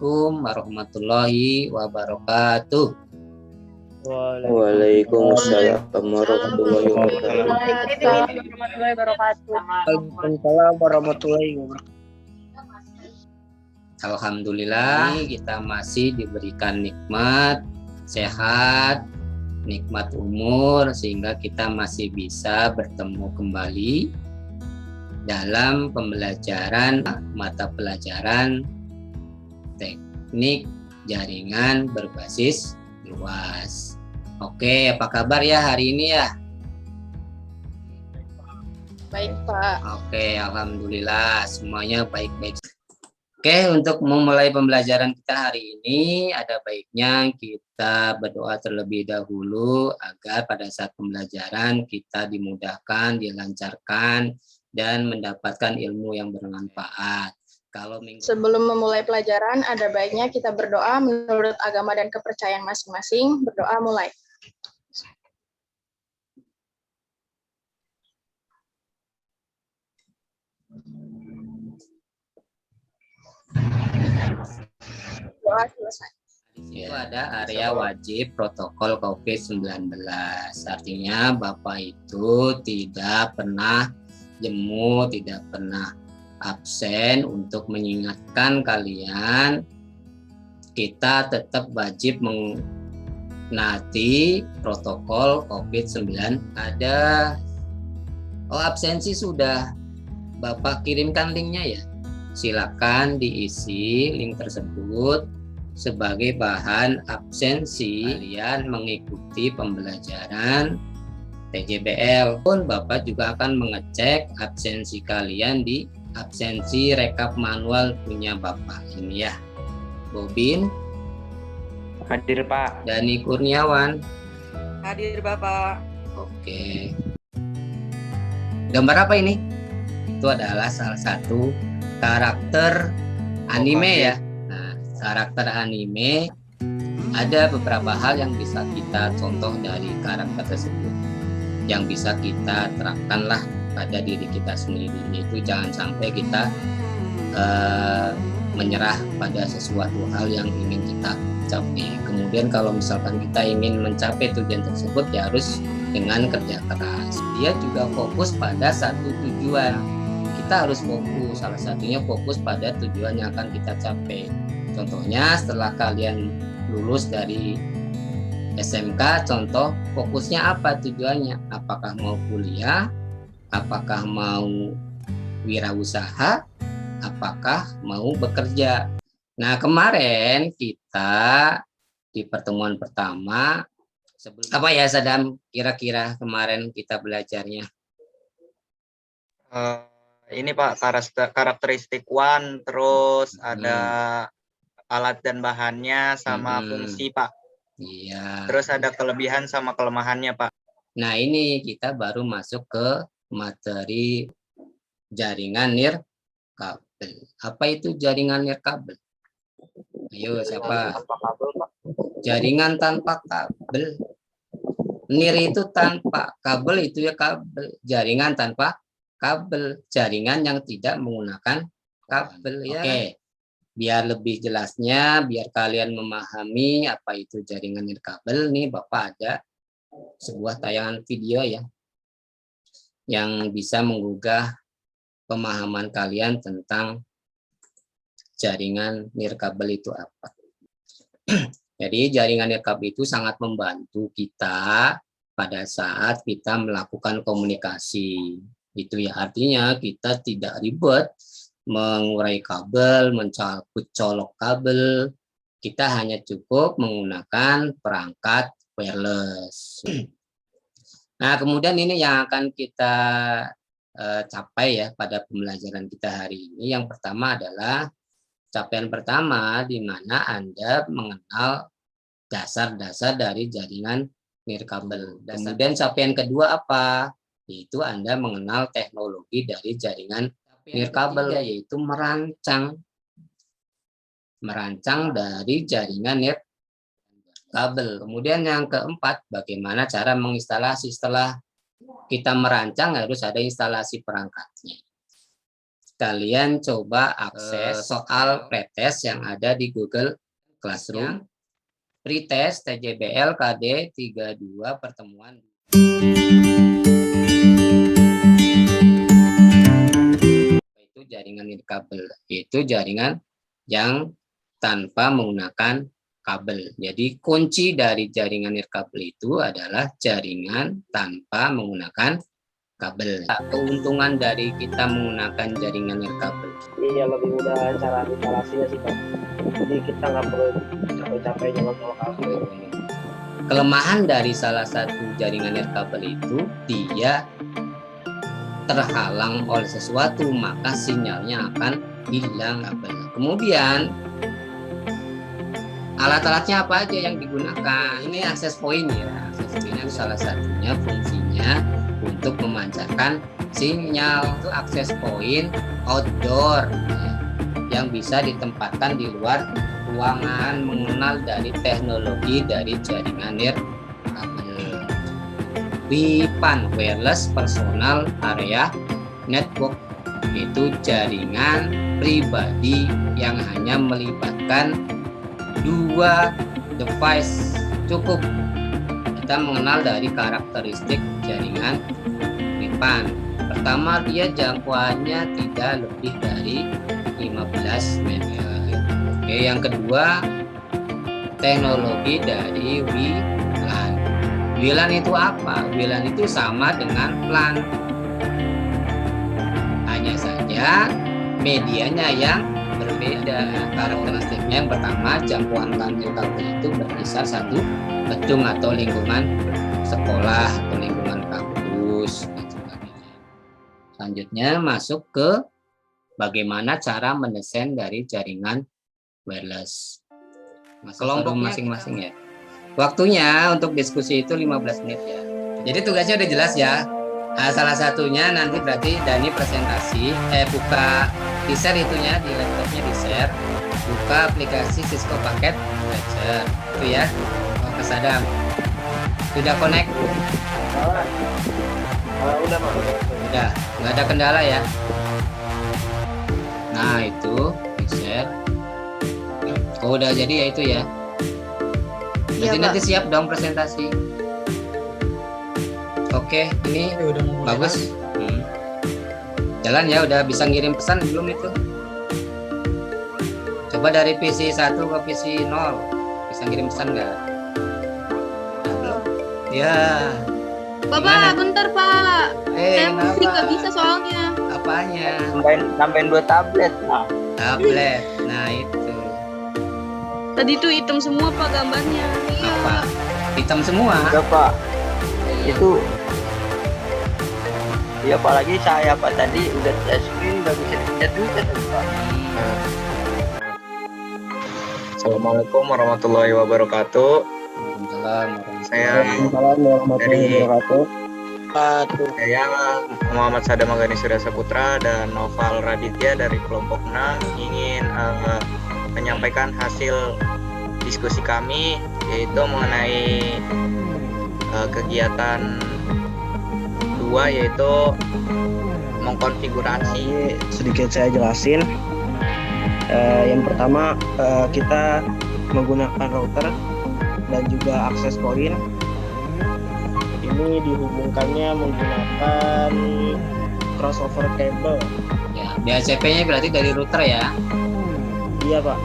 Assalamualaikum warahmatullahi wabarakatuh. Waalaikumsalam warahmatullahi wabarakatuh. Waalaikumsalam warahmatullahi wabarakatuh. Alhamdulillah kita masih diberikan nikmat sehat, nikmat umur, sehingga kita masih bisa bertemu kembali dalam pembelajaran mata pelajaran teknik jaringan berbasis luas. Oke, apa kabar ya hari ini ya? Baik, Pak. Oke, alhamdulillah semuanya baik-baik. Oke, untuk memulai pembelajaran kita hari ini, ada baiknya kita berdoa terlebih dahulu agar pada saat pembelajaran kita dimudahkan, dilancarkan, dan mendapatkan ilmu yang bermanfaat. Sebelum memulai pelajaran, ada baiknya kita berdoa menurut agama dan kepercayaan masing-masing. Berdoa mulai. Doa selesai. Itu ada area wajib protokol COVID-19. Artinya Bapak itu tidak pernah jemu, tidak pernah absen untuk mengingatkan kalian kita tetap wajib menaati protokol COVID-19. Ada absensi sudah Bapak kirimkan linknya ya. Silakan diisi link tersebut sebagai bahan absensi kalian mengikuti pembelajaran TJBL. Pun Bapak juga akan mengecek absensi kalian di absensi rekap manual punya Bapak ini ya. Bobin Hadir Pak. Dani Kurniawan Hadir Bapak. Oke. Gambar apa ini? Itu adalah salah satu karakter anime ya. Nah, karakter anime ada beberapa hal yang bisa kita contoh dari karakter tersebut, yang bisa kita terapkan lah pada diri kita sendiri. Itu jangan sampai kita menyerah pada sesuatu hal yang ingin kita capai. Kemudian kalau misalkan kita ingin mencapai tujuan tersebut ya harus dengan kerja keras. Dia juga fokus pada satu tujuan. Kita harus fokus, salah satunya fokus pada tujuan yang akan kita capai. Contohnya setelah kalian lulus dari SMK, contoh fokusnya apa tujuannya? Apakah mau kuliah? Apakah mau wirausaha? Apakah mau bekerja? Nah, kemarin kita di pertemuan pertama, apa ya Sadam, kira-kira kemarin kita belajarnya? Ini Pak, karakteristik one, terus ada alat dan bahannya sama fungsi Pak. Iya. Terus ada kelebihan sama kelemahannya Pak. Nah, ini kita baru masuk ke materi jaringan nirkabel. Apa itu jaringan nirkabel? Ayo siapa? Jaringan tanpa kabel. Nir itu tanpa, kabel itu ya kabel. Jaringan tanpa kabel, jaringan yang tidak menggunakan kabel ya. Oke. Biar lebih jelasnya, biar kalian memahami apa itu jaringan nirkabel, nih Bapak ada sebuah tayangan video ya yang bisa menggugah pemahaman kalian tentang jaringan nirkabel itu apa. Jadi jaringan nirkabel itu sangat membantu kita pada saat kita melakukan komunikasi. Itu ya, artinya kita tidak ribet mengurai kabel, mencabut colok kabel. Kita hanya cukup menggunakan perangkat wireless. Nah, kemudian ini yang akan kita capai ya pada pembelajaran kita hari ini. Yang pertama adalah capaian pertama di mana Anda mengenal dasar-dasar dari jaringan nirkabel. Kemudian capaian kedua apa? Yaitu Anda mengenal teknologi dari jaringan nirkabel, yaitu merancang dari jaringan nirkabel. Kemudian yang keempat, bagaimana cara menginstalasi. Setelah kita merancang harus ada instalasi perangkatnya. kalian coba akses soal pretest yang ada di Google Classroom. Pretest TJBL KD 32 pertemuan. Itu jaringan nirkabel. Itu jaringan yang tanpa menggunakan kabel. Jadi kunci dari jaringan nirkabel itu adalah jaringan tanpa menggunakan kabel. Keuntungan dari kita menggunakan jaringan nirkabel. Iya, lebih mudah cara instalasinya sih Pak. Jadi kita nggak perlu capek-capek nyolok kabel. Kelemahan dari salah satu jaringan nirkabel itu dia terhalang oleh sesuatu, maka sinyalnya akan hilang kabel. Kemudian alat-alatnya apa aja yang digunakan? Ini akses point ya. Akses point itu salah satunya fungsinya untuk memancarkan sinyal. Itu akses point outdoor ya, yang bisa ditempatkan di luar ruangan, mengenal dari teknologi dari jaringan nirkabel. WPAN, Wireless Personal Area Network, itu jaringan pribadi yang hanya melibatkan 2 device cukup. Kita mengenal dari karakteristik jaringan WPAN. Pertama, dia jangkauannya tidak lebih dari 15 meter. Oke, yang kedua, teknologi dari WLAN. WLAN itu apa? WLAN itu sama dengan LAN. Hanya saja medianya yang berbeda. Karakteristiknya yang pertama, jangkauan nirkabel itu berkisar 1 gedung atau lingkungan sekolah atau lingkungan kampus dan sebagainya. Selanjutnya masuk ke bagaimana cara mendesain dari jaringan wireless. Kelompok masing-masing ya. Waktunya untuk diskusi itu 15 menit ya. Jadi tugasnya udah jelas ya. Nah, salah satunya nanti berarti Dani presentasi, buka di-share itunya di laptopnya di-share, buka aplikasi Cisco Packet Manager itu ya. Oh, Mas Adam sudah connect? Udah Pak. Udah, nggak ada kendala ya. Nah itu di-share. Oh, udah jadi ya itu ya. Berarti nanti siap dong presentasi. Oke, ini udah mau mulai. bagus. Jalan ya, udah bisa ngirim pesan belum itu? Coba dari PC 1 ke PC 0. Bisa ngirim pesan nggak? Belum. Ya. Bapak, Gimana? bentar Pak. Saya pusing Kenapa? nggak bisa soalnya. Apanya? Tambahin 2 tablet. Nah, Tablet. Nah itu. Tadi tuh hitam semua Pak gambarnya. Iya. Apa? Hitam semua? enggak Pak. Itu ya apalagi saya Pak tadi udah touch screen nggak bisa dipencet juga tuh Pak. Assalamualaikum warahmatullahi wabarakatuh. Waalaikumsalam. Saya Waalaikumsalam warahmatullahi wabarakatuh. Saya Muhammad Sadam Magani Surya Saputra dan Noval Raditya dari kelompok 6 ingin menyampaikan hasil diskusi kami, yaitu mengenai kegiatan 2, yaitu mengkonfigurasi. Sedikit saya jelasin. Yang pertama, kita menggunakan router dan juga akses point. Ini dihubungkannya menggunakan crossover cable. Ya, DHCP-nya berarti dari router ya. Iya Pak.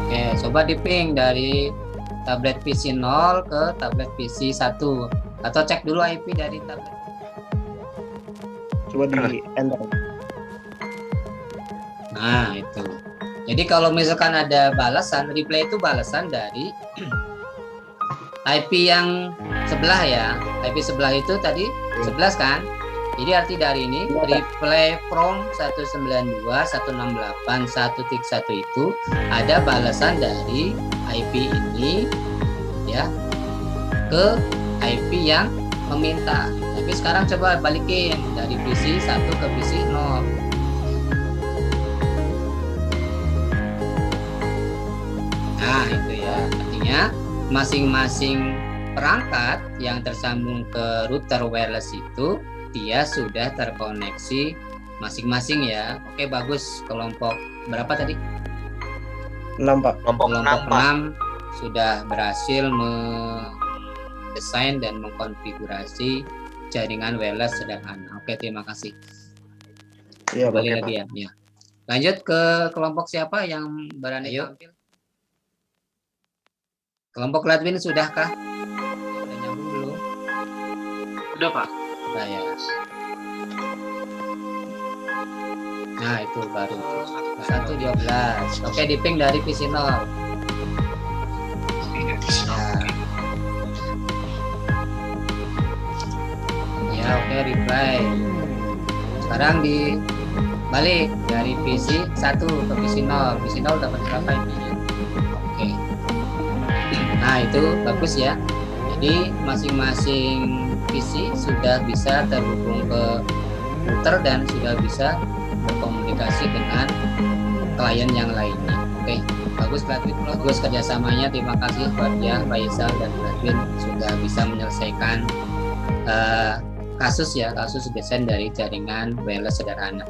Oke, coba di-ping dari tablet PC 0 ke tablet PC 1 atau cek dulu IP dari tablet. Coba di enter. Nah, itu. Jadi kalau misalkan ada balasan, replay itu balasan dari IP yang sebelah ya. IP sebelah itu tadi 11 kan? Jadi arti dari ini replay from 192.168.1.1 itu ada balasan dari IP ini ya ke IP yang meminta. Tapi sekarang coba balikin dari PC 1 ke PC 0. Nah, itu ya. Artinya masing-masing perangkat yang tersambung ke router wireless itu dia sudah terkoneksi masing-masing ya. Oke, bagus. Kelompok berapa tadi? 6 Pak. Kelompok 6 Kelompok Pak. 6 sudah berhasil mendesain dan mengkonfigurasi jaringan wireless sederhana. Oke, terima kasih. Iya Pak. Kembali lagi ya. Ya. Lanjut ke kelompok siapa yang berani tampil? Kelompok Ladwin sudahkah? Udah nyambung belum? Udah Pak. Udah ya. Nah, itu baru 112. Oke, di ping dari Visinol. Ya, oke, reply. Sekarang dibalik dari visi 1 ke visi 0. Visi 0 dapat berapa ini? Oke. Nah, itu bagus ya. Jadi masing-masing visi sudah bisa terhubung ke router dan sudah bisa berkomunikasi dengan klien yang lainnya. Oke, bagus Ladwin, bagus kerjasamanya. Terima kasih Fatia, Faisal dan Ladwin sudah bisa menyelesaikan kasus desain dari jaringan wireless sederhana.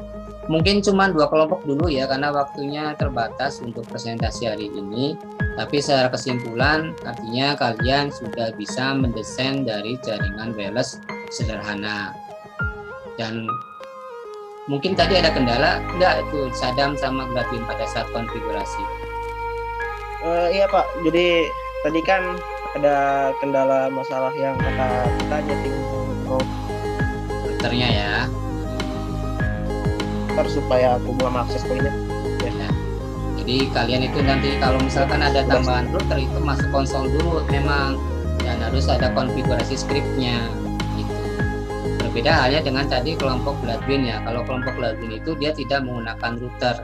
Mungkin cuma 2 kelompok dulu ya, karena waktunya terbatas untuk presentasi hari ini. Tapi secara kesimpulan, artinya kalian sudah bisa mendesain dari jaringan wireless sederhana. Dan mungkin tadi ada kendala, enggak itu Sadam sama Ladwin pada saat konfigurasi? Iya Pak, jadi tadi kan ada kendala masalah yang kata kita nyeting Routernya ya. supaya aku belum akses poinnya. Ya. Jadi kalian itu nanti kalau misalkan ada tambahan router itu masuk konsol dulu memang, dan harus ada konfigurasi scriptnya gitu. Berbeda halnya dengan tadi kelompok Ladwin ya. Kalau kelompok Ladwin itu dia tidak menggunakan router,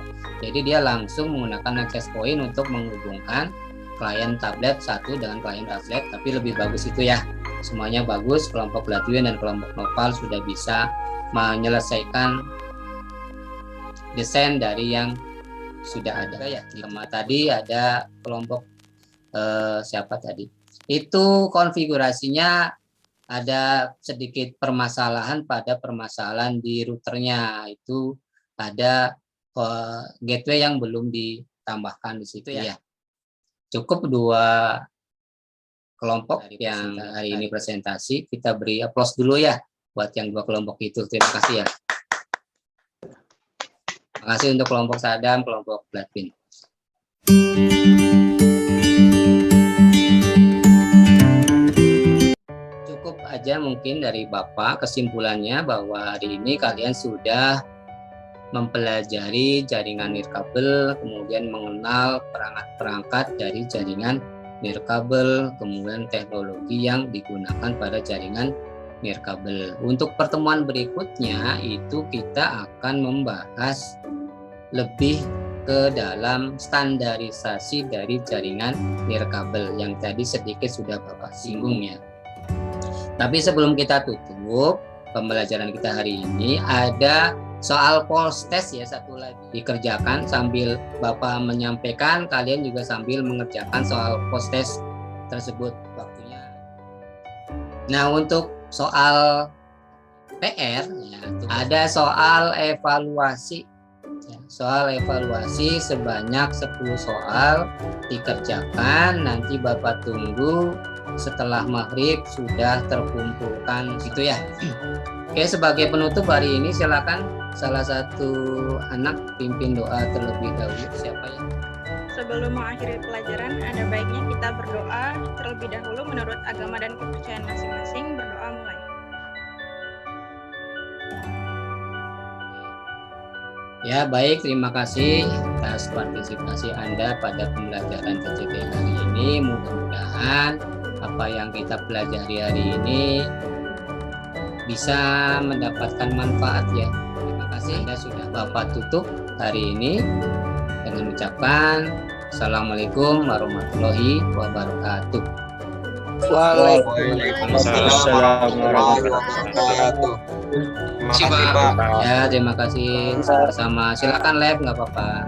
jadi dia langsung menggunakan access point untuk menghubungkan klien tablet satu dengan klien tablet. Tapi lebih bagus itu ya, semuanya bagus. Kelompok Ladwin dan kelompok Noval sudah bisa menyelesaikan desain dari yang sudah ada ya. Tadi ada kelompok siapa tadi? Itu konfigurasinya ada sedikit permasalahan pada permasalahan di routernya. Itu ada gateway yang belum ditambahkan di situ ya. Cukup 2 kelompok yang hari ini presentasi. Kita beri aplaus dulu ya buat yang 2 kelompok itu. Terima kasih ya. Terima kasih untuk kelompok Sadam, kelompok Ladwin. Cukup aja mungkin dari Bapak kesimpulannya bahwa hari ini kalian sudah mempelajari jaringan nirkabel, kemudian mengenal perangkat-perangkat dari jaringan nirkabel, kemudian teknologi yang digunakan pada jaringan nirkabel. Untuk pertemuan berikutnya itu kita akan membahas lebih ke dalam standarisasi dari jaringan nirkabel yang tadi sedikit sudah Bapak singgung ya. Tapi sebelum kita tutup pembelajaran kita hari ini, ada soal polls test ya, satu lagi dikerjakan sambil Bapak menyampaikan, kalian juga sambil mengerjakan soal polls test tersebut waktunya. Nah, untuk soal PR ya, ada soal evaluasi ya, soal evaluasi sebanyak 10 soal dikerjakan. Nanti Bapak tunggu setelah maghrib sudah terkumpulkan gitu ya. Oke, sebagai penutup hari ini silakan salah satu anak pimpin doa terlebih dahulu. Siapa ya? Sebelum mengakhiri pelajaran, ada baiknya kita berdoa terlebih dahulu menurut agama dan kepercayaan masing-masing. Berdoa mulai. Ya, baik, terima kasih atas partisipasi Anda pada pembelajaran TCT hari ini. Mudah-mudahan apa yang kita pelajari hari ini bisa mendapatkan manfaat ya. Terima kasih. Anda sudah Bapak tutup hari ini dengan ucapan Assalamualaikum warahmatullahi wabarakatuh. Waalaikumsalam warahmatullahi wabarakatuh. Terima kasih Pak. Ya, terima kasih. Sama-sama. Silakan Lab, nggak apa-apa.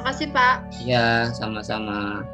Makasih Pak. Ya, sama-sama.